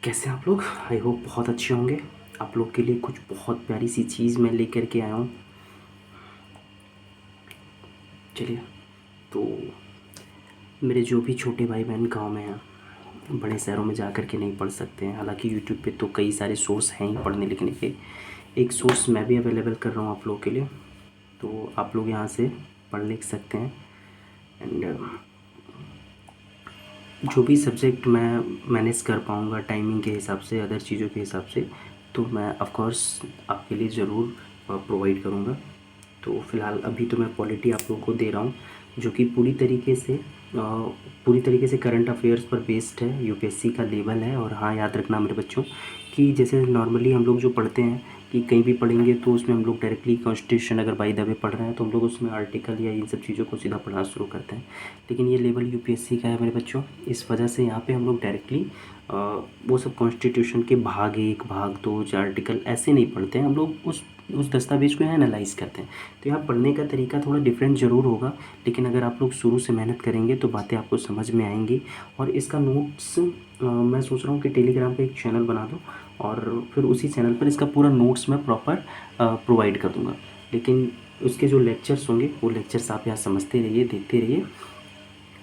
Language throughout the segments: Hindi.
कैसे हैं आप लोग। आई होप बहुत अच्छे होंगे। आप लोग के लिए कुछ बहुत प्यारी सी चीज़ मैं लेकर के आया हूँ। चलिए, तो मेरे जो भी छोटे भाई बहन गांव में हैं, बड़े शहरों में जा कर के नहीं पढ़ सकते हैं। हालांकि यूट्यूब पे तो कई सारे सोर्स हैं ही पढ़ने लिखने के। एक सोर्स मैं भी अवेलेबल कर रहा हूँ आप लोग के लिए, तो आप लोग यहाँ से पढ़ लिख सकते हैं। एंड जो भी सब्जेक्ट मैं मैनेज कर पाऊँगा टाइमिंग के हिसाब से, अदर चीज़ों के हिसाब से, तो मैं ऑफ़ कोर्स आपके लिए ज़रूर प्रोवाइड करूँगा। तो फ़िलहाल अभी तो मैं पॉलिटी आप लोगों को दे रहा हूँ, जो कि पूरी तरीके से करंट अफेयर्स पर बेस्ड है, यूपीएससी का लेवल है। और हाँ, याद रखना मेरे बच्चों कि जैसे नॉर्मली हम लोग जो पढ़ते हैं कि कहीं भी पढ़ेंगे तो उसमें हम लोग डायरेक्टली कॉन्स्टिट्यूशन अगर बाय द वे पढ़ रहे हैं तो हम लोग उसमें आर्टिकल या इन सब चीज़ों को सीधा पढ़ना शुरू करते हैं। लेकिन ये लेवल यूपीएससी का है मेरे बच्चों, इस वजह से यहाँ पे हम लोग डायरेक्टली वो सब कॉन्स्टिट्यूशन के भाग 1 भाग 2 आर्टिकल ऐसे नहीं पढ़ते हैं। हम लोग उस दस्तावेज़ को एनालाइज करते हैं। तो यहाँ पढ़ने का तरीका थोड़ा डिफरेंट ज़रूर होगा, लेकिन अगर आप लोग शुरू से मेहनत करेंगे तो बातें आपको समझ में आएंगी। और इसका नोट्स मैं सोच रहा हूँ कि टेलीग्राम पे एक चैनल बना दूँ और फिर उसी चैनल पर इसका पूरा नोट्स मैं प्रॉपर प्रोवाइड कर दूँगा। लेकिन उसके जो लेक्चर्स होंगे वो लेक्चर्स आप यहाँ समझते रहिए, देखते रहिए,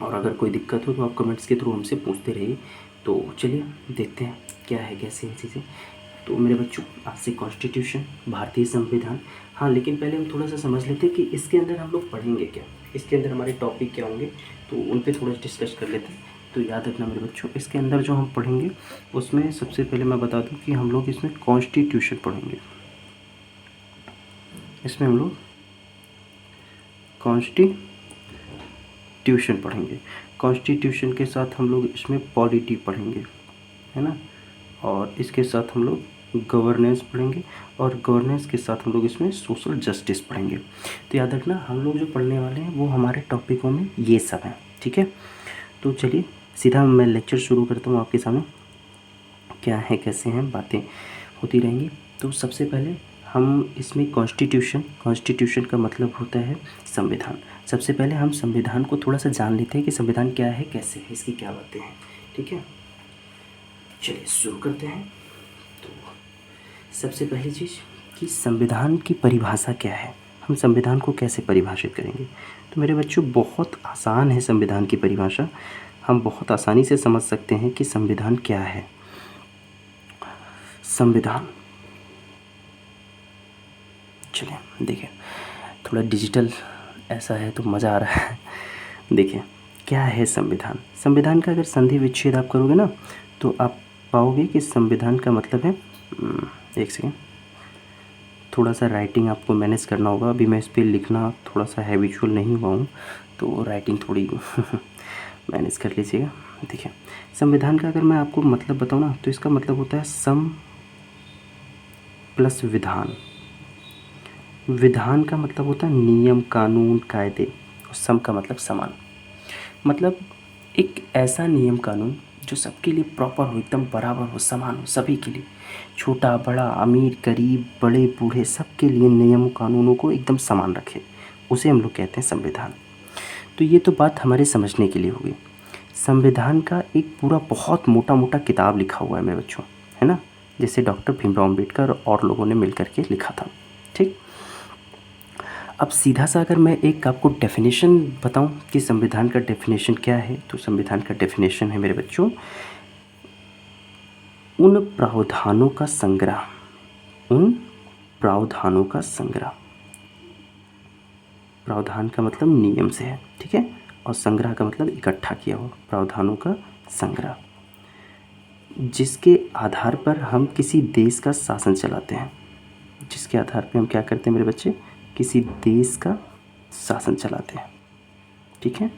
और अगर कोई दिक्कत हो तो आप कमेंट्स के थ्रू हमसे पूछते रहिए। तो चलिए देखते हैं क्या है, कैसे है चीज़ें। तो मेरे बच्चों, आज से कॉन्स्टिट्यूशन, भारतीय संविधान। हाँ, लेकिन पहले हम थोड़ा सा समझ लेते हैं कि इसके अंदर हम लोग पढ़ेंगे क्या, इसके अंदर हमारे टॉपिक क्या होंगे, तो उन पे थोड़ा डिस्कस कर लेते हैं। तो याद रखना मेरे बच्चों, इसके अंदर जो हम पढ़ेंगे उसमें सबसे पहले मैं बता दूं कि हम लोग इसमें कॉन्स्टिट्यूशन पढ़ेंगे। इसमें हम लोग कॉन्स्टिट्यूशन पढ़ेंगे। कॉन्स्टिट्यूशन के साथ हम लोग इसमें पॉलिटी पढ़ेंगे, है ना। और इसके साथ हम लोग गवर्नेंस पढ़ेंगे, और गवर्नेंस के साथ हम लोग इसमें सोशल जस्टिस पढ़ेंगे। तो याद रखना, हम लोग जो पढ़ने वाले हैं वो हमारे टॉपिकों में ये सब हैं, ठीक है। तो चलिए सीधा मैं लेक्चर शुरू करता हूँ आपके सामने। क्या है, कैसे हैं, बातें होती रहेंगी। तो सबसे पहले हम इसमें कॉन्स्टिट्यूशन का मतलब होता है संविधान। सबसे पहले हम संविधान को थोड़ा सा जान लेते हैं कि संविधान क्या है, कैसे है, इसकी क्या बातें हैं, ठीक है। चलिए शुरू करते हैं। तो सबसे पहली चीज़ कि संविधान की परिभाषा क्या है, हम संविधान को कैसे परिभाषित करेंगे। तो मेरे बच्चों, बहुत आसान है संविधान की परिभाषा। हम बहुत आसानी से समझ सकते हैं कि संविधान क्या है। संविधान, चलिए देखिए, थोड़ा डिजिटल ऐसा है तो मज़ा आ रहा है। देखिए क्या है संविधान। संविधान का अगर संधि विच्छेद आप करोगे ना तो आप पाओगे कि संविधान का मतलब है, एक सेकेंड, थोड़ा सा राइटिंग आपको मैनेज करना होगा। अभी मैं इस पर लिखना थोड़ा सा हैबिचुअल नहीं हुआ हूँ, तो राइटिंग थोड़ी मैनेज कर लीजिएगा। देखिए, संविधान का अगर मैं आपको मतलब बताऊँ ना तो इसका मतलब होता है सम प्लस विधान। विधान का मतलब होता है नियम, कानून, कायदे, और सम का मतलब समान। मतलब एक ऐसा नियम कानून जो सबके लिए प्रॉपर हो, एकदम बराबर हो, समान हो, सभी के लिए, छोटा बड़ा, अमीर गरीब, बड़े बूढ़े, सबके लिए नियम कानूनों को एकदम समान रखे, उसे हम लोग कहते हैं संविधान। तो ये तो बात हमारे समझने के लिए होगी। संविधान का एक पूरा बहुत मोटा मोटा किताब लिखा हुआ है मेरे बच्चों, है ना, जैसे डॉक्टर भीमराव अम्बेडकर और लोगों ने मिल करके लिखा था, ठीक। अब सीधा सा अगर मैं एक आपको डेफिनेशन बताऊं कि संविधान का डेफिनेशन क्या है, तो संविधान का डेफिनेशन है मेरे बच्चों, उन प्रावधानों का संग्रह, उन प्रावधानों का संग्रह। प्रावधान का मतलब नियम से है, ठीक है, और संग्रह का मतलब इकट्ठा किया हुआ, प्रावधानों का संग्रह, जिसके आधार पर हम किसी देश का शासन चलाते हैं। जिसके आधार पर हम क्या करते हैं मेरे बच्चे, किसी देश का शासन चलाते हैं, ठीक है।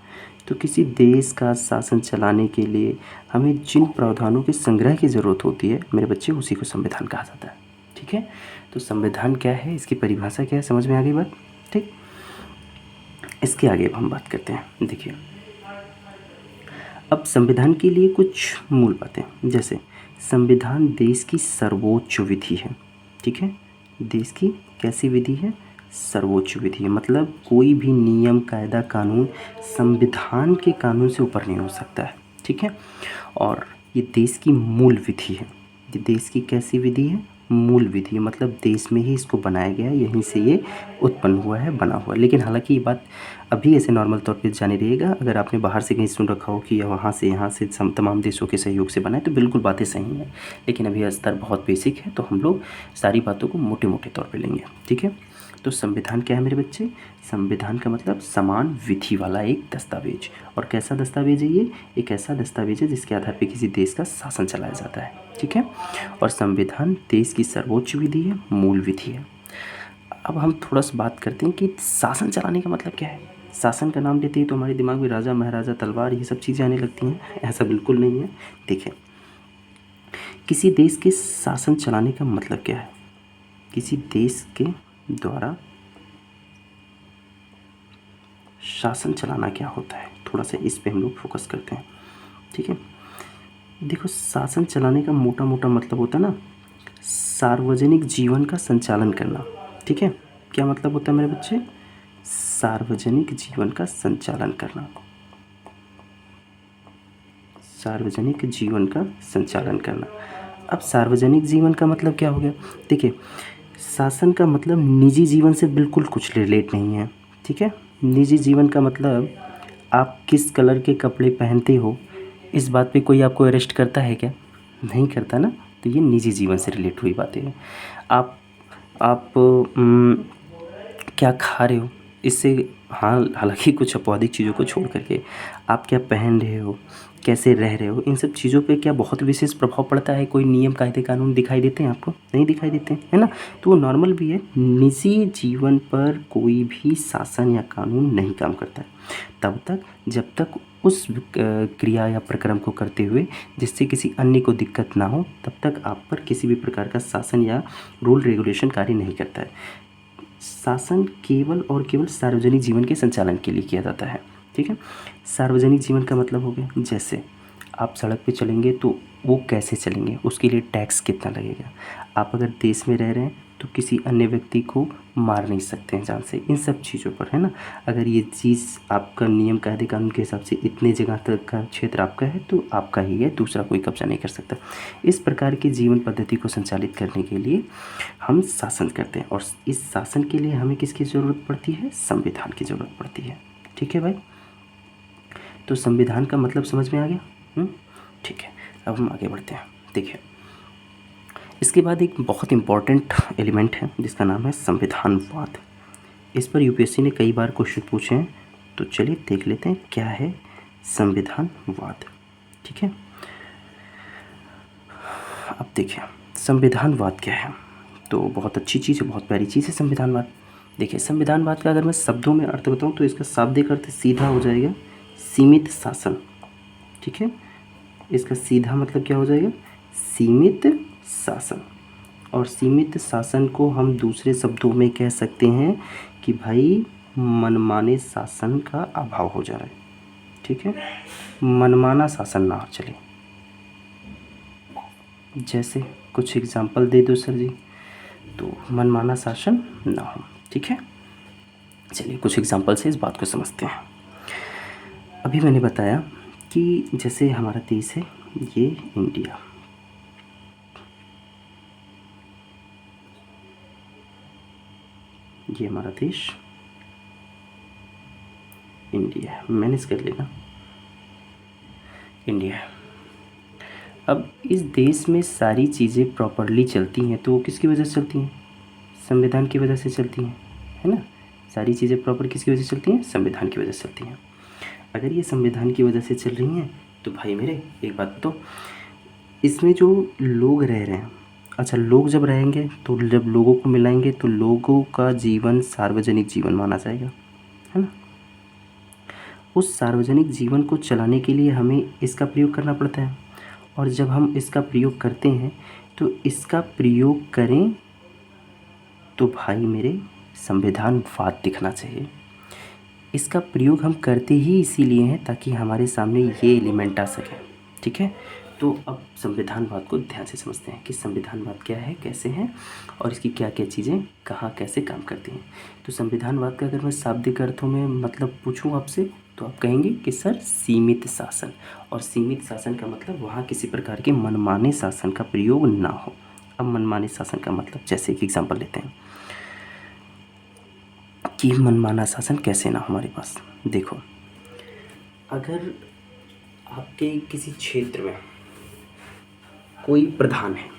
तो किसी देश का शासन चलाने के लिए हमें जिन प्रावधानों के संग्रह की ज़रूरत होती है मेरे बच्चे, उसी को संविधान कहा जाता है, ठीक है। तो संविधान क्या है, इसकी परिभाषा क्या है, समझ में आ गई बात, ठीक। इसके आगे अब हम बात करते हैं। देखिए, अब संविधान के लिए कुछ मूल बातें, जैसे संविधान देश की सर्वोच्च विधि है, ठीक है। देश की कैसी विधि है, सर्वोच्च विधि है। मतलब कोई भी नियम, कायदा, कानून संविधान के कानून से ऊपर नहीं हो सकता है, ठीक है। और ये देश की मूल विधि है। ये देश की कैसी विधि है? मूल विधि, मतलब देश में ही इसको बनाया गया है, यहीं से ये उत्पन्न हुआ है, बना हुआ है। लेकिन हालांकि ये बात अभी ऐसे नॉर्मल तौर पे जाने रहिएगा। अगर आपने बाहर से कहीं सुन रखा हो कि वहाँ से यहाँ से तमाम देशों के सहयोग से बना है, तो बिल्कुल बातें सही हैं। लेकिन अभी स्तर बहुत बेसिक है, तो हम लोग सारी बातों को मोटे मोटे तौर पर लेंगे, ठीक है। तो संविधान क्या है मेरे बच्चे? संविधान का मतलब समान विधि वाला एक दस्तावेज। और कैसा दस्तावेज है ये? एक ऐसा दस्तावेज है जिसके आधार पर किसी देश का शासन चलाया जाता है, ठीक है। और संविधान देश की सर्वोच्च विधि है, मूल विधि है। अब हम थोड़ा सा बात करते हैं कि शासन चलाने का मतलब क्या है। शासन का नाम लेते ही तो हमारे दिमाग में राजा महाराजा तलवार ये सब चीज़ें आने लगती हैं। ऐसा बिल्कुल नहीं है। देखिए, किसी देश के शासन चलाने का मतलब क्या है? किसी देश के द्वारा शासन चलाना क्या होता है, थोड़ा सा इस पे हम लोग फोकस करते हैं, ठीक है। देखो, शासन चलाने का मोटा मोटा मतलब होता है ना, सार्वजनिक जीवन का संचालन करना, ठीक है। क्या मतलब होता है मेरे बच्चे? सार्वजनिक जीवन का संचालन करना। सार्वजनिक जीवन का संचालन करना। अब सार्वजनिक जीवन का मतलब क्या हो गया? देखिए, शासन का मतलब निजी जीवन से बिल्कुल कुछ रिलेट नहीं है, ठीक है। निजी जीवन का मतलब आप किस कलर के कपड़े पहनते हो, इस बात पे कोई आपको अरेस्ट करता है क्या? नहीं करता ना। तो ये निजी जीवन से रिलेट हुई बातें हैं। आप क्या खा रहे हो, इससे, हाँ, हालांकि कुछ अपवादिक चीज़ों को छोड़ करके आप क्या पहन रहे हो, कैसे रह रहे हो, इन सब चीज़ों पे क्या बहुत विशेष प्रभाव पड़ता है? कोई नियम कायदे कानून दिखाई देते हैं आपको? नहीं दिखाई देते, है ना। तो वो नॉर्मल भी है। निजी जीवन पर कोई भी शासन या कानून नहीं काम करता है तब तक जब तक उस क्रिया या प्रक्रम को करते हुए जिससे किसी अन्य को दिक्कत ना हो, तब तक आप पर किसी भी प्रकार का शासन या रूल रेगुलेशन कार्य नहीं करता है। शासन केवल और केवल सार्वजनिक जीवन के संचालन के लिए किया जाता है, ठीक है। सार्वजनिक जीवन का मतलब हो गया, जैसे आप सड़क पे चलेंगे तो वो कैसे चलेंगे, उसके लिए टैक्स कितना लगेगा। आप अगर देश में रह रहे हैं तो किसी अन्य व्यक्ति को मार नहीं सकते हैं जान से, इन सब चीज़ों पर, है ना। अगर ये चीज़ आपका नियम कायदे कानून के हिसाब से इतने जगह तक का क्षेत्र आपका है तो आपका ही है, दूसरा कोई कब्जा नहीं कर सकता। इस प्रकार की जीवन पद्धति को संचालित करने के लिए हम शासन करते हैं, और इस शासन के लिए हमें किसकी ज़रूरत पड़ती है? संविधान की ज़रूरत पड़ती है, ठीक है भाई। तो संविधान का मतलब समझ में आ गया? ठीक है, अब हम आगे बढ़ते हैं। देखिए, इसके बाद एक बहुत इम्पॉर्टेंट एलिमेंट है जिसका नाम है संविधानवाद। इस पर यूपीएससी ने कई बार क्वेश्चन पूछे हैं, तो चलिए देख लेते हैं क्या है संविधानवाद, ठीक है। अब देखिए, संविधानवाद क्या है। तो बहुत अच्छी चीज़ है, बहुत प्यारी चीज़ है संविधानवाद। देखिए, संविधानवाद का अगर मैं शब्दों में अर्थ बताऊँ तो इसका शाब्दिक अर्थ सीधा हो जाएगा सीमित शासन, ठीक है। इसका सीधा मतलब क्या हो जाएगा? सीमित शासन। और सीमित शासन को हम दूसरे शब्दों में कह सकते हैं कि भाई मनमाने शासन का अभाव हो जा रहा है, ठीक है। मनमाना शासन ना चले। जैसे कुछ एग्जाम्पल दे दो सर जी। तो मनमाना शासन ना हो, ठीक है। चलिए कुछ एग्जाम्पल से इस बात को समझते हैं। अभी मैंने बताया कि जैसे हमारा देश है ये इंडिया, ये हमारा देश इंडिया है, मैनेज कर लेना, इंडिया है। अब इस देश में सारी चीज़ें प्रॉपरली चलती हैं तो वो किसकी वजह से चलती हैं? संविधान की वजह से चलती हैं, है ना। सारी चीज़ें प्रॉपर किसकी वजह से चलती हैं? संविधान की वजह से चलती हैं। अगर ये संविधान की वजह से चल रही हैं तो भाई मेरे एक बात बताओ, इसमें जो लोग रह रहे हैं, अच्छा, लोग जब रहेंगे तो जब लोगों को मिलाएंगे तो लोगों का जीवन सार्वजनिक जीवन माना जाएगा, है ना। उस सार्वजनिक जीवन को चलाने के लिए हमें इसका प्रयोग करना पड़ता है, और जब हम इसका प्रयोग करते हैं तो इसका प्रयोग करें तो भाई मेरे संविधानवाद दिखना चाहिए। इसका प्रयोग हम करते ही इसीलिए हैं ताकि हमारे सामने ये एलिमेंट आ सके, ठीक है। तो अब संविधानवाद को ध्यान से समझते हैं कि संविधानवाद क्या है, कैसे है, और इसकी क्या क्या चीज़ें कहाँ कैसे काम करती हैं। तो संविधानवाद का अगर मैं शाब्दिक अर्थों में मतलब पूछूं आपसे तो आप कहेंगे कि सर सीमित शासन, और सीमित शासन का मतलब वहाँ किसी प्रकार के मनमाने शासन का प्रयोग ना हो। अब मनमाने शासन का मतलब जैसे एक एग्जांपल लेते हैं कि मनमाना शासन कैसे ना हो हमारे पास। देखो, अगर आपके किसी क्षेत्र में कोई प्रधान है,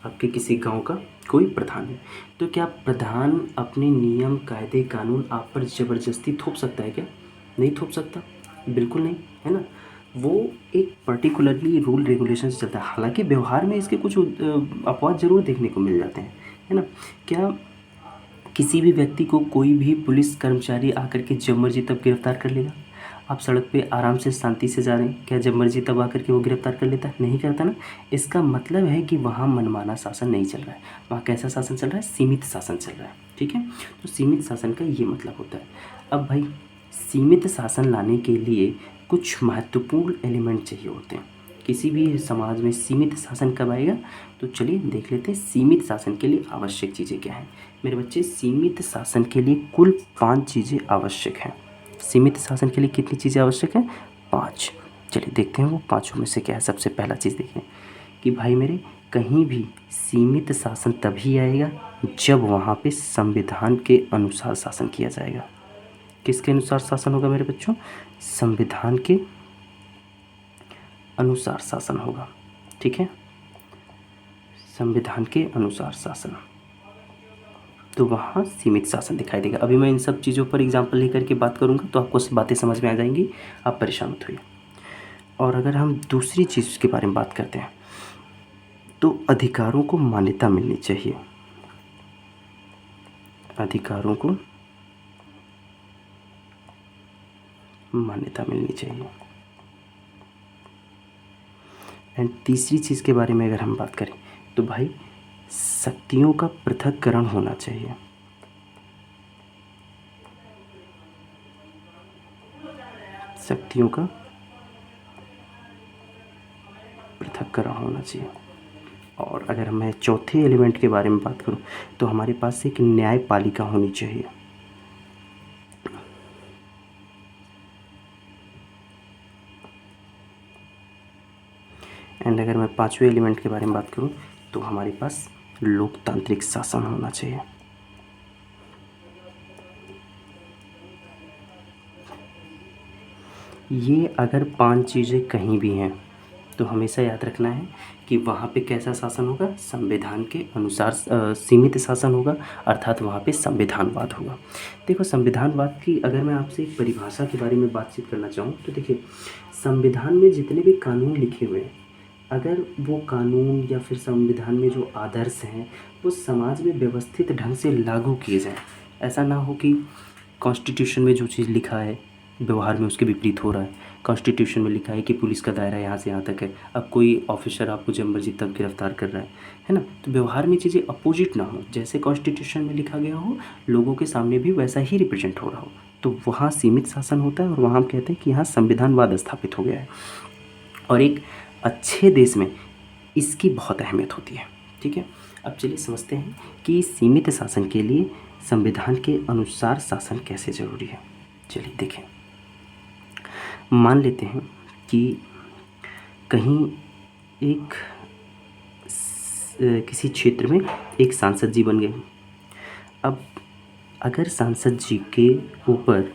आपके किसी गांव का कोई प्रधान है, तो क्या प्रधान अपने नियम कायदे कानून आप पर ज़बरदस्ती थोप सकता है क्या? नहीं थोप सकता, बिल्कुल नहीं, है ना। वो एक पर्टिकुलरली रूल रेगुलेशन से चलता है। हालांकि व्यवहार में इसके कुछ अपवाद ज़रूर देखने को मिल जाते हैं, है ना। क्या किसी भी व्यक्ति को कोई भी पुलिस कर्मचारी आकर के जब मर्जी तब गिरफ्तार कर लेगा? आप सड़क पे आराम से शांति से जा रहे हैं, क्या जब मर्जी तब आकर के वो गिरफ्तार कर लेता है? नहीं करता ना। इसका मतलब है कि वहाँ मनमाना शासन नहीं चल रहा है, वहाँ कैसा शासन चल रहा है? सीमित शासन चल रहा है, ठीक है। तो सीमित शासन का ये मतलब होता है। अब भाई, सीमित शासन लाने के लिए कुछ महत्वपूर्ण एलिमेंट चाहिए होते हैं। किसी भी समाज में सीमित शासन कब आएगा? तो चलिए देख लेते हैं सीमित शासन के लिए आवश्यक चीज़ें क्या हैं। मेरे बच्चे, सीमित शासन के लिए कुल 5 चीज़ें आवश्यक हैं। सीमित शासन के लिए कितनी चीज़ें आवश्यक हैं? 5। चलिए देखते हैं वो पाँचों में से क्या है। सबसे पहला चीज़ देखिए कि भाई मेरे, कहीं भी सीमित शासन तभी आएगा जब वहाँ पे संविधान के अनुसार शासन किया जाएगा। किसके अनुसार शासन होगा मेरे बच्चों? संविधान के अनुसार शासन होगा, ठीक है। संविधान के अनुसार शासन, तो वहाँ सीमित शासन दिखाई देगा। अभी मैं इन सब चीज़ों पर एग्जाम्पल लेकर के बात करूँगा तो आपको बातें समझ में आ जाएंगी, आप परेशान मत होइए। और अगर हम दूसरी चीज़ के बारे में बात करते हैं तो अधिकारों को मान्यता मिलनी चाहिए। अधिकारों को मान्यता मिलनी चाहिए। एंड तीसरी चीज़ के बारे में अगर हम बात करें तो भाई, शक्तियों का पृथक्करण होना चाहिए। शक्तियों का पृथक्करण होना चाहिए। और अगर मैं चौथे एलिमेंट के बारे में बात करूं तो हमारे पास एक न्यायपालिका होनी चाहिए। एंड अगर मैं पांचवें एलिमेंट के बारे में बात करूं तो हमारे पास लोकतांत्रिक शासन होना चाहिए। ये अगर 5 चीज़ें कहीं भी हैं तो हमेशा याद रखना है कि वहाँ पे कैसा शासन होगा? संविधान के अनुसार सीमित शासन होगा, अर्थात वहाँ पे संविधानवाद होगा। देखो, संविधानवाद की अगर मैं आपसे एक परिभाषा के बारे में बातचीत करना चाहूँ तो देखिए, संविधान में जितने भी कानून लिखे हुए हैं, अगर वो कानून या फिर संविधान में जो आदर्श हैं वो समाज में व्यवस्थित ढंग से लागू किए जाएँ। ऐसा ना हो कि कॉन्स्टिट्यूशन में जो चीज़ लिखा है व्यवहार में उसके विपरीत हो रहा है। कॉन्स्टिट्यूशन में लिखा है कि पुलिस का दायरा यहाँ से यहाँ तक है, अब कोई ऑफिसर आपको जब मर्जी तब गिरफ्तार कर रहा है ना। तो व्यवहार में चीज़ें अपोजिट ना हो, जैसे कॉन्स्टिट्यूशन में लिखा गया हो लोगों के सामने भी वैसा ही रिप्रेजेंट हो रहा हो, तो वहाँ सीमित शासन होता है और वहाँ हम कहते हैं कि यहाँ संविधानवाद स्थापित हो गया है। और एक अच्छे देश में इसकी बहुत अहमियत होती है, ठीक है। अब चलिए समझते हैं कि सीमित शासन के लिए संविधान के अनुसार शासन कैसे ज़रूरी है। चलिए देखें, मान लेते हैं कि कहीं एक किसी क्षेत्र में एक सांसद जी बन गए। अब अगर सांसद जी के ऊपर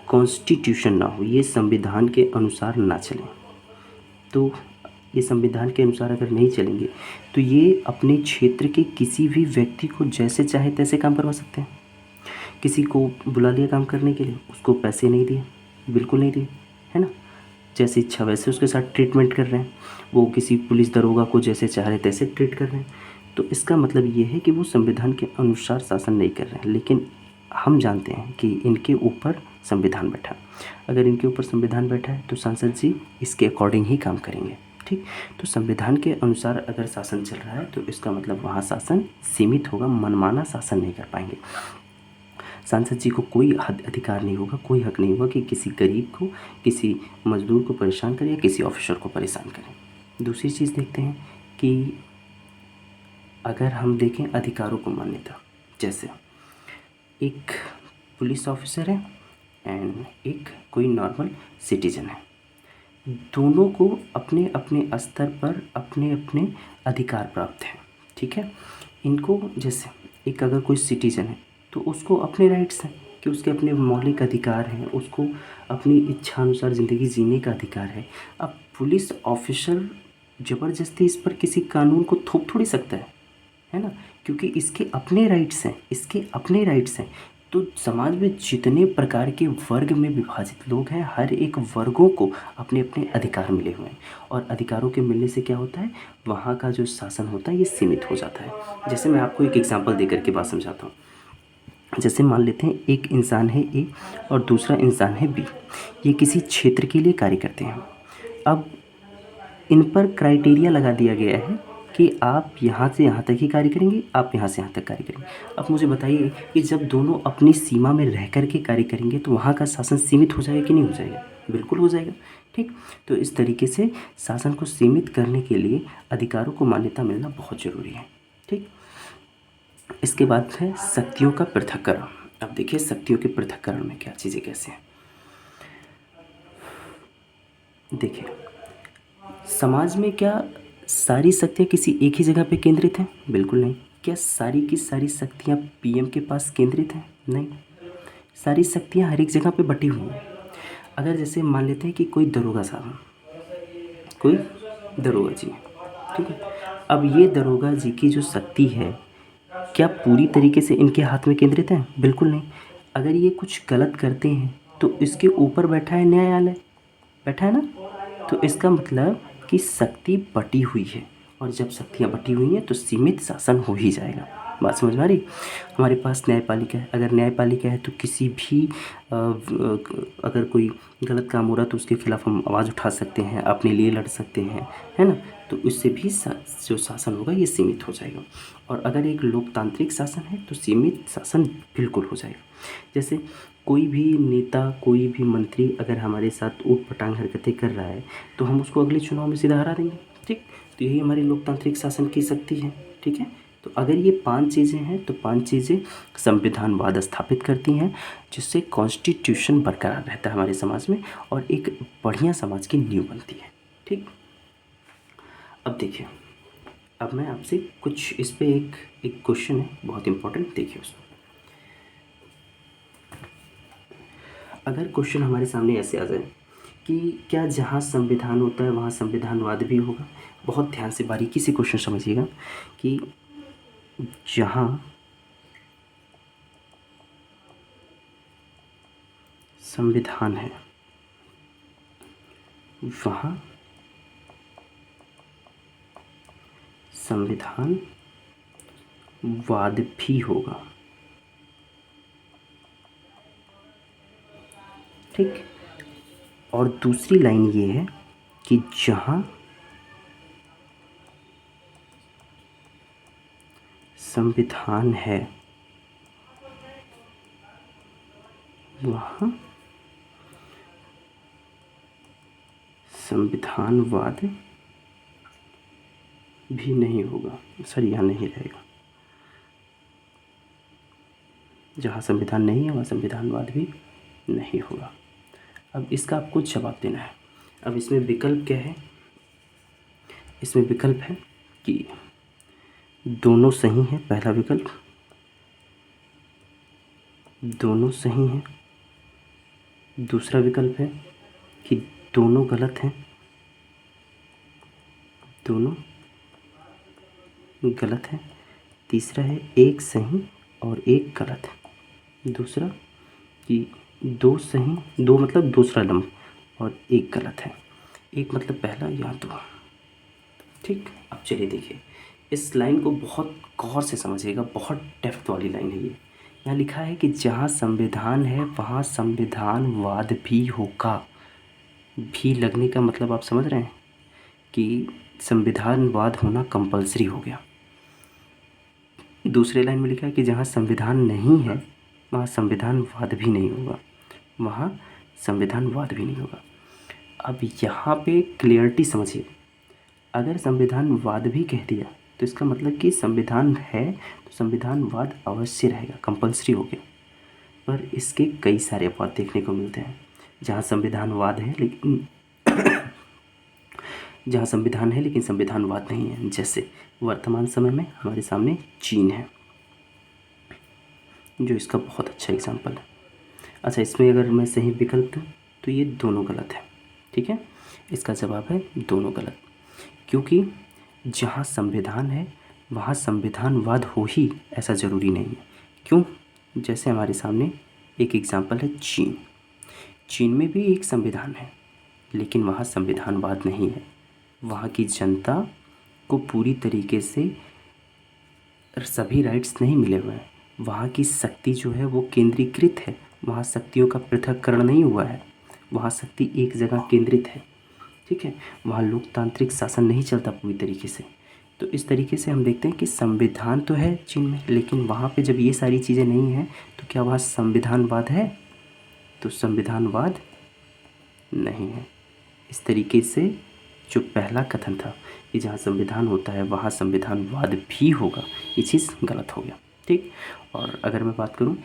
कॉन्स्टिट्यूशन ना हो, ये संविधान के अनुसार ना चले, तो ये संविधान के अनुसार अगर नहीं चलेंगे तो ये अपने क्षेत्र के किसी भी व्यक्ति को जैसे चाहे तैसे काम करवा सकते हैं। किसी को बुला लिया काम करने के लिए, उसको पैसे नहीं दिए, बिल्कुल नहीं दिए, है ना। जैसे इच्छा वैसे उसके साथ ट्रीटमेंट कर रहे हैं। वो किसी पुलिस दरोगा को जैसे चाह रहे तैसे ट्रीट कर रहे हैं। तो इसका मतलब ये है कि वो संविधान के अनुसार शासन नहीं कर रहे हैं। लेकिन हम जानते हैं कि इनके ऊपर संविधान बैठा, अगर इनके ऊपर संविधान बैठा है तो सांसद जी इसके अकॉर्डिंग ही काम करेंगे, ठीक। तो संविधान के अनुसार अगर शासन चल रहा है तो इसका मतलब वहाँ शासन सीमित होगा, मनमाना शासन नहीं कर पाएंगे। सांसद जी को कोई अधिकार नहीं होगा, कोई हक नहीं होगा कि किसी गरीब को, किसी मजदूर को परेशान करें या किसी ऑफिसर को परेशान करें। दूसरी चीज़ देखते हैं कि अगर हम देखें अधिकारों को मान्यता, जैसे एक पुलिस ऑफिसर है एंड एक कोई नॉर्मल सिटीजन है। दोनों को अपने अपने स्तर पर अपने अपने अधिकार प्राप्त हैं, ठीक है। इनको जैसे एक अगर कोई सिटीजन है तो उसको अपने राइट्स हैं कि उसके अपने मौलिक अधिकार हैं, उसको अपनी इच्छा अनुसार ज़िंदगी जीने का अधिकार है। अब पुलिस ऑफिसर ज़बरदस्ती इस पर किसी कानून को थोप थोड़ी सकता है ना, क्योंकि इसके अपने राइट्स हैं, इसके अपने राइट्स हैं। तो समाज में जितने प्रकार के वर्ग में विभाजित लोग हैं, हर एक वर्गों को अपने अपने अधिकार मिले हुए हैं, और अधिकारों के मिलने से क्या होता है, वहाँ का जो शासन होता है ये सीमित हो जाता है। जैसे मैं आपको एक एग्जांपल देकर के बात समझाता हूँ। जैसे मान लेते हैं एक इंसान है ए और दूसरा इंसान है बी, ये किसी क्षेत्र के लिए कार्य करते हैं। अब इन पर क्राइटेरिया लगा दिया गया है कि आप यहाँ से यहाँ तक ही कार्य करेंगे, आप यहाँ से यहाँ तक कार्य करेंगे। अब मुझे बताइए कि जब दोनों अपनी सीमा में रह कर के कार्य करेंगे तो वहाँ का शासन सीमित हो जाएगा कि नहीं हो जाएगा? बिल्कुल हो जाएगा, ठीक। तो इस तरीके से शासन को सीमित करने के लिए अधिकारों को मान्यता मिलना बहुत ज़रूरी है, ठीक। इसके बाद है शक्तियों का पृथक्करण। अब देखिए शक्तियों के पृथक्करण में क्या चीज़ें कैसे हैं। देखिए समाज में क्या सारी शक्तियाँ किसी एक ही जगह पे केंद्रित हैं? बिल्कुल नहीं। क्या सारी की सारी शक्तियाँ पीएम के पास केंद्रित हैं? नहीं। सारी शक्तियाँ हर एक जगह पे बटी हुई हैं। अगर जैसे मान लेते हैं कि कोई दरोगा साहब, कोई दरोगा जी, ठीक है। अब ये दरोगा जी की जो शक्ति है क्या पूरी तरीके से इनके हाथ में केंद्रित है? बिल्कुल नहीं। अगर ये कुछ गलत करते हैं तो इसके ऊपर बैठा है न्यायालय, बैठा है ना। तो इसका मतलब कि शक्ति बटी हुई है, और जब शक्तियाँ बटी हुई हैं तो सीमित शासन हो ही जाएगा। बात समझ में आ रही? हमारे पास न्यायपालिका है, अगर न्यायपालिका है तो किसी भी अगर कोई गलत काम हो रहा है तो उसके खिलाफ हम आवाज़ उठा सकते हैं, अपने लिए लड़ सकते हैं, है ना। तो इससे भी जो शासन होगा ये सीमित हो जाएगा। और अगर एक लोकतांत्रिक शासन है तो सीमित शासन बिल्कुल हो जाएगा। जैसे कोई भी नेता, कोई भी मंत्री अगर हमारे साथ ऊट-पटांग हरकतें कर रहा है तो हम उसको अगले चुनाव में सीधा हरा देंगे, ठीक। तो यही हमारी लोकतांत्रिक शासन की शक्ति है, ठीक है। तो अगर ये 5 चीज़ें हैं तो 5 चीज़ें संविधानवाद स्थापित करती हैं, जिससे कॉन्स्टिट्यूशन बरकरार रहता है हमारे समाज में और एक बढ़िया समाज की नींव बनती है, ठीक। अब देखिए, अब मैं आपसे कुछ इस पे एक क्वेश्चन है बहुत इंपॉर्टेंट, देखिए उसमें। अगर क्वेश्चन हमारे सामने ऐसे आ जाए कि क्या जहाँ संविधान होता है वहाँ संविधानवाद भी होगा? बहुत ध्यान से बारीकी से क्वेश्चन समझिएगा कि जहाँ संविधान है वहाँ संविधानवाद भी होगा, ठीक। और दूसरी लाइन ये है कि जहाँ संविधान है वहाँ संविधानवाद भी नहीं होगा। सर यहाँ नहीं रहेगा, जहाँ संविधान नहीं है वहाँ संविधानवाद भी नहीं होगा। अब इसका आपको जवाब देना है। अब इसमें विकल्प क्या है? इसमें विकल्प है कि दोनों सही हैं, पहला विकल्प, दोनों सही हैं। दूसरा विकल्प है कि दोनों गलत हैं, दोनों गलत हैं। तीसरा है एक सही और एक गलत है। दूसरा कि दो सही, दो मतलब दूसरा लम्ब, और एक गलत है। एक मतलब पहला या दो, ठीक। अब चलिए देखिए, इस लाइन को बहुत गौर से समझिएगा, बहुत डेप्थ वाली लाइन है ये। यहाँ लिखा है कि जहाँ संविधान है वहाँ संविधानवाद भी होगा। भी लगने का मतलब आप समझ रहे हैं कि संविधानवाद होना कंपलसरी हो गया। दूसरे लाइन में लिखा है कि जहाँ संविधान नहीं है वहाँ संविधानवाद भी नहीं होगा, वहाँ संविधानवाद भी नहीं होगा। अब यहाँ पे क्लियरिटी समझिए, अगर संविधानवाद भी कह दिया तो इसका मतलब कि संविधान है तो संविधानवाद अवश्य रहेगा, कंपलसरी हो गया, पर इसके कई सारे अपवाद देखने को मिलते हैं। जहाँ संविधानवाद है लेकिन जहाँ संविधान है लेकिन संविधानवाद नहीं है, जैसे वर्तमान समय में हमारे सामने चीन है, जो इसका बहुत अच्छा एग्जाम्पल है। अच्छा, इसमें अगर मैं सही विकल्प दूँ तो ये दोनों गलत है। ठीक है, इसका जवाब है दोनों गलत, क्योंकि जहाँ संविधान है वहाँ संविधानवाद हो ही ऐसा ज़रूरी नहीं है। क्यों? जैसे हमारे सामने एक एग्जाम्पल है चीन। चीन में भी एक संविधान है लेकिन वहाँ संविधानवाद नहीं है। वहाँ की जनता को पूरी तरीके से सभी राइट्स नहीं मिले हुए हैं। वहाँ की शक्ति जो है वो केंद्रीकृत है, वहाँ शक्तियों का पृथक्करण नहीं हुआ है, वहाँ शक्ति एक जगह केंद्रित है। ठीक है, वहाँ लोकतांत्रिक शासन नहीं चलता पूरी तरीके से। तो इस तरीके से हम देखते हैं कि संविधान तो है चीन में, लेकिन वहाँ पे जब ये सारी चीज़ें नहीं हैं तो क्या वहाँ संविधानवाद है? तो संविधानवाद नहीं है। इस तरीके से जो पहला कथन था कि जहाँ संविधान होता है वहाँ संविधानवाद भी होगा, ये चीज़ गलत हो गया। ठीक, और अगर मैं बात करूँ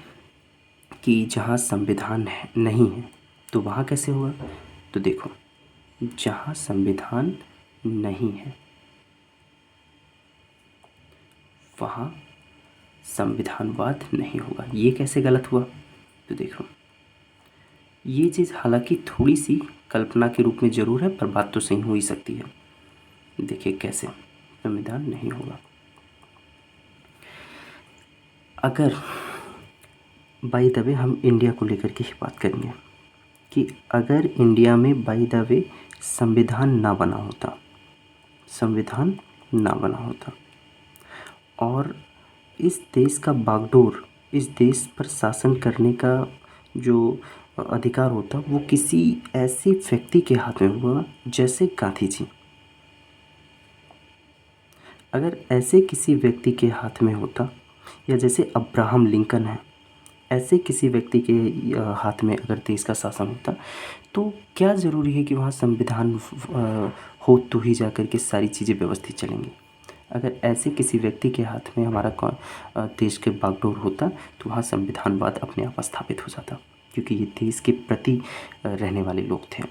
कि जहाँ संविधान है नहीं है तो वहाँ कैसे होगा, तो देखो, जहाँ संविधान नहीं है वहाँ संविधानवाद नहीं होगा। ये कैसे गलत हुआ? तो देखो, ये चीज़ हालांकि थोड़ी सी कल्पना के रूप में ज़रूर है, पर बात तो सही हो ही सकती है। देखिए कैसे संविधान नहीं होगा। अगर बाय द वे हम इंडिया को लेकर के ही बात करेंगे कि अगर इंडिया में बाय द वे संविधान ना बना होता, संविधान ना बना होता और इस देश का बागडोर, इस देश पर शासन करने का जो अधिकार होता वो किसी ऐसे व्यक्ति के हाथ में हुआ जैसे गांधी जी। अगर ऐसे किसी व्यक्ति के हाथ में होता, या जैसे अब्राहम लिंकन है, ऐसे किसी व्यक्ति के हाथ में अगर देश का शासन होता, तो क्या ज़रूरी है कि वहाँ संविधान हो तो ही जा कर के सारी चीज़ें व्यवस्थित चलेंगी। अगर ऐसे किसी व्यक्ति के हाथ में हमारा देश के बागडोर होता तो वहाँ संविधानवाद अपने आप स्थापित हो जाता, क्योंकि ये देश के प्रति रहने वाले लोग थे।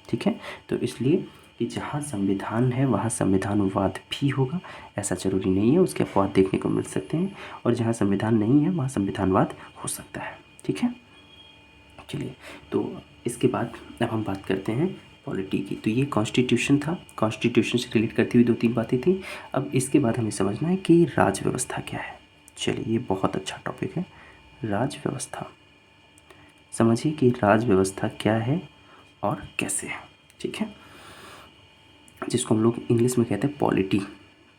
ठीक है, तो इसलिए कि जहाँ संविधान है वहाँ संविधानवाद भी होगा ऐसा ज़रूरी नहीं है, उसके अपवाद देखने को मिल सकते हैं, और जहाँ संविधान नहीं है वहाँ संविधानवाद हो सकता है। ठीक है, चलिए, तो इसके बाद अब हम बात करते हैं पॉलिटी की। तो ये कॉन्स्टिट्यूशन था, कॉन्स्टिट्यूशन से रिलेट करती हुई 2-3 बातें थी। अब इसके बाद हमें समझना है कि राज व्यवस्था क्या है। चलिए, ये बहुत अच्छा टॉपिक है, राज व्यवस्था। समझिए कि राज व्यवस्था क्या है और कैसे है। ठीक है, जिसको हम लोग इंग्लिश में कहते हैं पॉलिटी।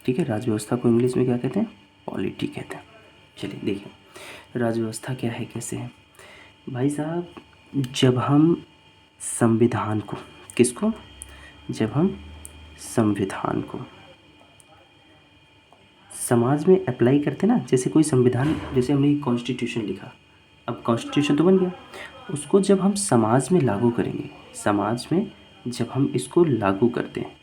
ठीक है, राज व्यवस्था को इंग्लिश में क्या कहते हैं? पॉलिटी कहते हैं। चलिए देखिए, राज व्यवस्था क्या है, कैसे है। भाई साहब, जब हम संविधान को, किसको? जब हम संविधान को समाज में अप्लाई करते ना, जैसे कोई संविधान, जैसे हमने कॉन्स्टिट्यूशन लिखा, अब कॉन्स्टिट्यूशन तो बन गया, उसको जब हम समाज में लागू करेंगे, समाज में जब हम इसको लागू करते हैं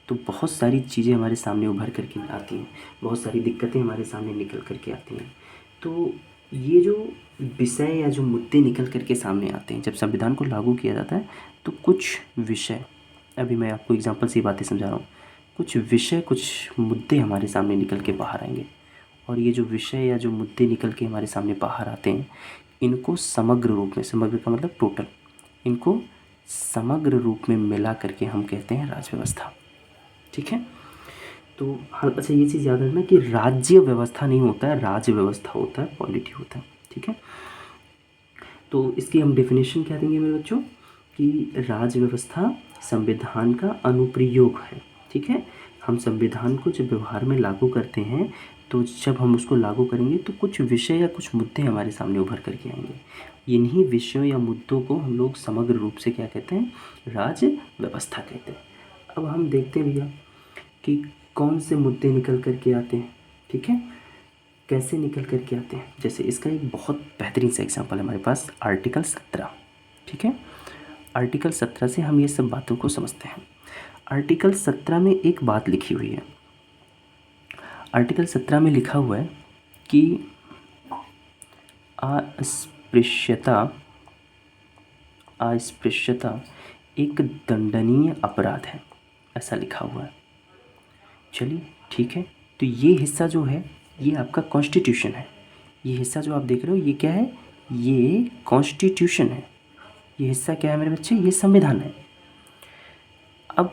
तो बहुत सारी चीज़ें हमारे सामने उभर करके आती हैं, बहुत सारी दिक्कतें हमारे सामने निकल करके आती हैं। तो ये जो विषय या जो मुद्दे निकल करके सामने आते हैं जब संविधान को लागू किया जाता है, तो कुछ विषय, अभी मैं आपको एग्जांपल से बातें समझा रहा हूँ, कुछ विषय, कुछ मुद्दे हमारे सामने निकल के बाहर आएंगे, और ये जो विषय या जो मुद्दे निकल के हमारे सामने बाहर आते हैं, इनको समग्र रूप में, समग्र का मतलब टोटल, इनको समग्र रूप में मिला करके हम कहते हैं राज व्यवस्था। ठीक है, तो हाँ, अच्छा ये चीज़ याद रखना कि राज्य व्यवस्था नहीं होता है, राज व्यवस्था होता है, पॉलिटी होता है। ठीक है, तो इसकी हम डेफिनेशन क्या देंगे मेरे बच्चों, कि राज व्यवस्था संविधान का अनुप्रयोग है। ठीक है, हम संविधान को जब व्यवहार में लागू करते हैं, तो जब हम उसको लागू करेंगे तो कुछ विषय या कुछ मुद्दे हमारे सामने उभर करके आएंगे। इन्हीं विषयों या मुद्दों को हम लोग समग्र रूप से क्या कहते हैं? राज व्यवस्था कहते हैं। अब हम देखते हैं भैया कि कौन से मुद्दे निकल कर के आते हैं। ठीक है, कैसे निकल कर के आते हैं, जैसे इसका एक बहुत बेहतरीन सा एग्जांपल है हमारे पास, आर्टिकल 17। ठीक है, आर्टिकल 17 से हम ये सब बातों को समझते हैं। आर्टिकल 17 में एक बात लिखी हुई है, आर्टिकल 17 में लिखा हुआ है कि अस्पृश्यता एक दंडनीय अपराध है, ऐसा लिखा हुआ है। चलिए ठीक है, तो ये हिस्सा जो है ये आपका कॉन्स्टिट्यूशन है। ये हिस्सा जो आप देख रहे हो ये क्या है, ये कॉन्स्टिट्यूशन है। ये हिस्सा क्या है मेरे बच्चे, ये संविधान है। अब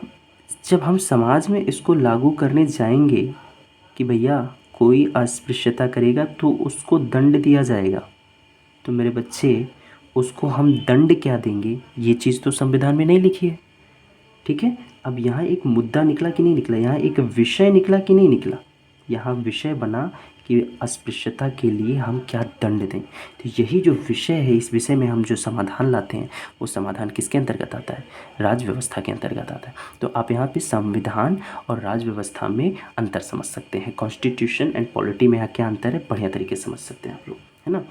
जब हम समाज में इसको लागू करने जाएंगे कि भैया कोई अस्पृश्यता करेगा तो उसको दंड दिया जाएगा, तो मेरे बच्चे उसको हम दंड क्या देंगे, ये चीज़ तो संविधान में नहीं लिखी है। ठीक है, अब यहाँ एक मुद्दा निकला कि नहीं निकला, यहाँ एक विषय निकला कि नहीं निकला। यहाँ विषय बना कि अस्पृश्यता के लिए हम क्या दंड दें। तो यही जो विषय है, इस विषय में हम जो समाधान लाते हैं वो समाधान किसके अंतर्गत आता है, राज्य व्यवस्था के अंतर्गत आता है। तो आप यहाँ पे संविधान और राज्य व्यवस्था में अंतर समझ सकते हैं। कॉन्स्टिट्यूशन एंड पॉलिटी में यहाँ क्या अंतर है बढ़िया तरीके से समझ सकते हैं आप लोग, है ना।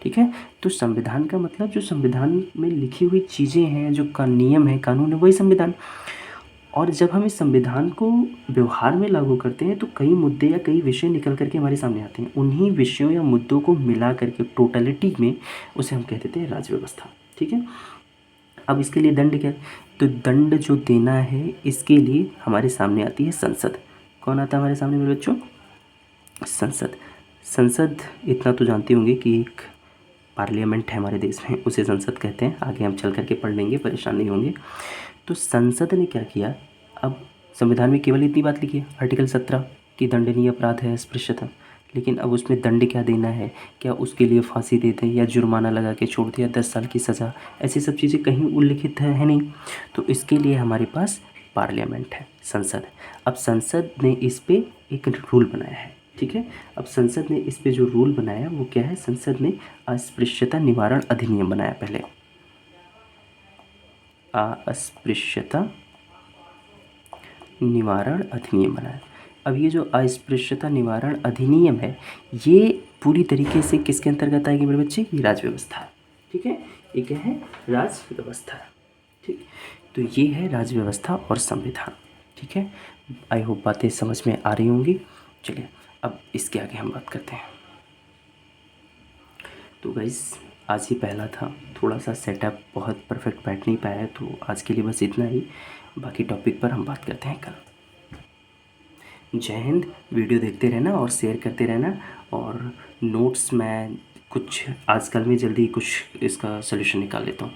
ठीक है, तो संविधान का मतलब जो संविधान में लिखी हुई चीज़ें हैं, जो का नियम है, कानून है, वही संविधान। और जब हम इस संविधान को व्यवहार में लागू करते हैं तो कई मुद्दे या कई विषय निकल करके हमारे सामने आते हैं। उन्हीं विषयों या मुद्दों को मिला करके टोटलिटी में उसे हम कह देते हैं राज्य व्यवस्था। ठीक है, अब इसके लिए दंड क्या है, तो दंड जो देना है इसके लिए हमारे सामने आती है संसद। कौन आता है हमारे सामने मेरे बच्चों, संसद। संसद इतना तो जानते होंगे कि एक पार्लियामेंट है हमारे देश में, उसे संसद कहते हैं। आगे हम चल करके पढ़ लेंगे, परेशान नहीं होंगे। तो संसद ने क्या किया, अब संविधान में केवल इतनी बात लिखी है, आर्टिकल 17 की दंडनीय अपराध है अस्पृश्यता, लेकिन अब उसमें दंड क्या देना है, क्या उसके लिए फांसी दे दें या जुर्माना लगा के छोड़ दिया 10 साल की सज़ा, ऐसी सब चीज़ें कहीं उल्लिखित है नहीं। तो इसके लिए हमारे पास पार्लियामेंट है, संसद है। अब संसद ने इस पर एक रूल बनाया है। ठीक है, अब संसद ने इस पे जो रूल बनाया वो क्या है, संसद ने अस्पृश्यता निवारण अधिनियम बनाया। पहले अस्पृश्यता निवारण अधिनियम बनाया। अब ये जो अस्पृश्यता निवारण अधिनियम है ये पूरी तरीके से किसके अंतर्गत आएगी मेरे बच्चे, ये राज्य व्यवस्था है। ठीक है, ये क्या है, राज्य व्यवस्था है। ठीक, तो ये है राज्य व्यवस्था और संविधान। ठीक है, आई होप बातें समझ में आ रही होंगी। चलिए अब इसके आगे हम बात करते हैं। तो गाइस आज ही पहला था, थोड़ा सा सेटअप बहुत परफेक्ट बैठ नहीं पाया है, तो आज के लिए बस इतना ही। बाकी टॉपिक पर हम बात करते हैं कल। जय हिंद। वीडियो देखते रहना और शेयर करते रहना, और नोट्स मैं कुछ आजकल में जल्दी कुछ इसका सलूशन निकाल लेता हूँ।